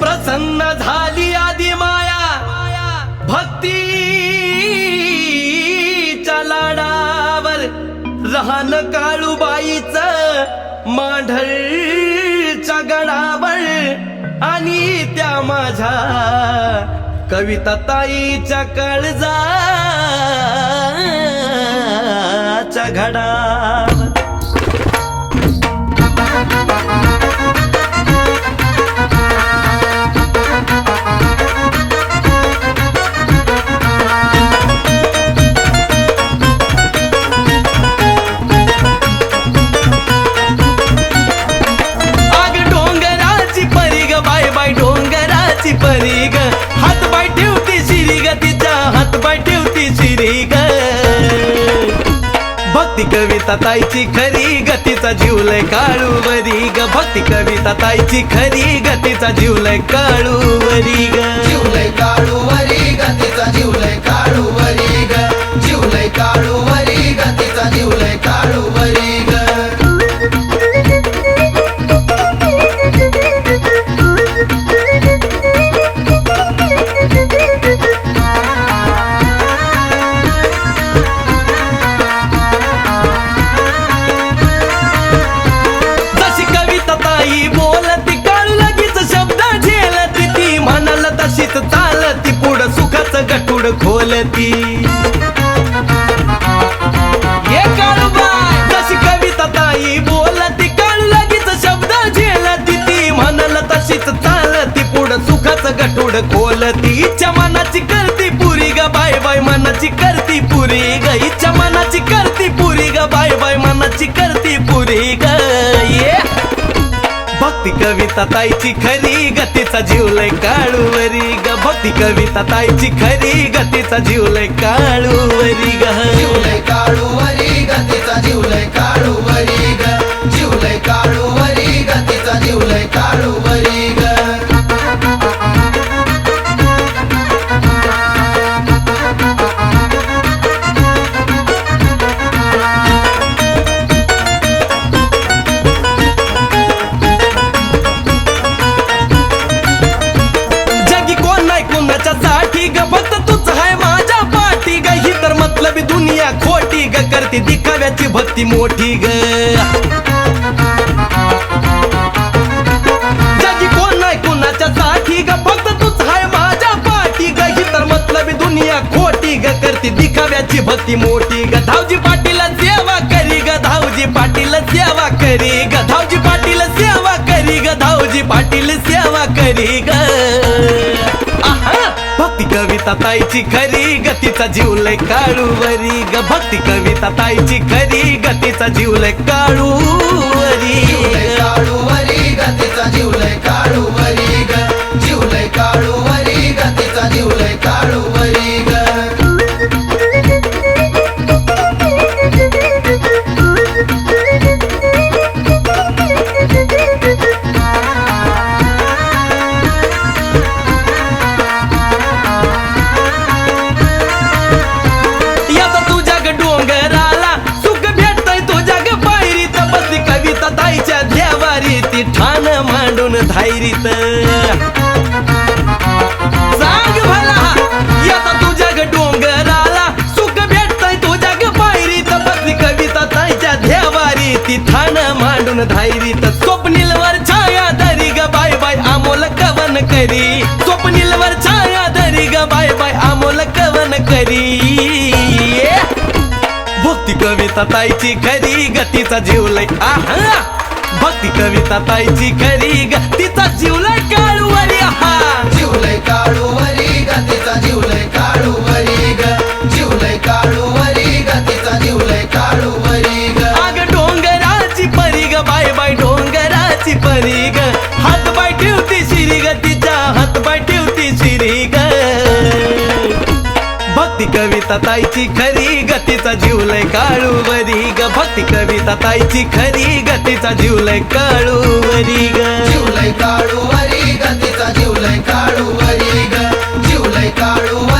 प्रसन्न झाली आदि माया भक्तीच्या लाडावर रहान काळूबाईचं मांढरच्या गडावर आणि त्या माझ्या कविता ताईच्या काळजाच्या घडावर परी ग हात पाय ठेवती शिरी ग तिच्या हात पाय ठेवती शिरी ग भक्ती कविता ताईची खरी गतीचा जीवलय काळूवरी ग भक्ती कविता ताईची खरी गतीचा जीवलय काळूवरी ग जीवलय काळूवरी गतीचा जीवलय काळूवरी ग जीवलय काळूवरी गतीचा जीवलय काळूवरी ग चालती पुढं सुखाचं गठुड खोलती ये काळूबाई जशी कविता ताई बोलती काळू लगीच शब्द झेलती ती म्हणाल तशीच चालती पुढं सुखाचं गठुड खोलती इच्छा मनाची करती पुरी ग बाय बाय मनाची करती पुरी ग इच्छा मनाची करती पुरी ग बाय बाय मनाची करती पुरी ग ये भक्ती कविता ताईची खरी गतीचा जीवलय काळूवरी ग भक्ती कविता ताईची खरी गतीचा जीवलय काळूवरी ग जीवलय काळूवरी गतीचा जीवलय काळूवरी ग जीवलय काळूवरी गतीचा जीवलय काळूवरी ग खोटी ग करती दिखाव्याची भक्ती मोठी ग जगी कोण नाही कुणाच्या साठी ग फक्त तूच हाय माझ्या पाठी ग ही तर मतलबी दुनिया खोटी ग करती दिखाव्याची भक्ती मोठी ग धावजी पाटील सेवा करी ग धावजी पाटील सेवा करी ग धावजी पाटील सेवा करी ग धावजी पाटील सेवा करी ग भक्ती कविता ताईची खरी गतीचा जीवलय काळूवरी ग भक्ती कविता ताईची खरी गतीचा जीवलय काळूवरी काळूवरी गतीचा जीवलय काळूवरी ग जीवलय काळूवरी गतीचा जीवलय काळूवरी ग ठाण मांडून धायरीत सांग भला येता तुझ्या ग डोंगराला सुख भेटतय तुझ्या ग पायरीत बसली कविता ताईच्या देवारी ती ठाण मांडून धायरीत स्वप्नीलवर छाया धरी ग बाय बाय आमोल कवन करी स्वप्नीलवर छाया धरी ग बाय बाय आमोल कवन करी भक्ती कविता ताईची खरी गतीचा जीवलय आहा भक्ती कविता ताईची खरी गतीचा जीवलय काळूवरी हा जीवलय काळूवरी गतीचा जीवलय काळूवरी ग जीवलय काळूवरी गतीचा जीवलय काळूवरी ग आग डोंगराची परी ग बाय बाय डोंगराची परी ग हात पाय ठेवती शिरी ग तिच्या हात पाय ठेवती शिरी ग भक्ती कविता ताईची खरी गतीचा जीवलय काळूवरी ग भक्ती कविता ताईची खरी गतीचा जीवलय काळूवरी ग जीवलय काळूवरी गतीचा जीवलय काळूवरी ग जीवलय काळूवरी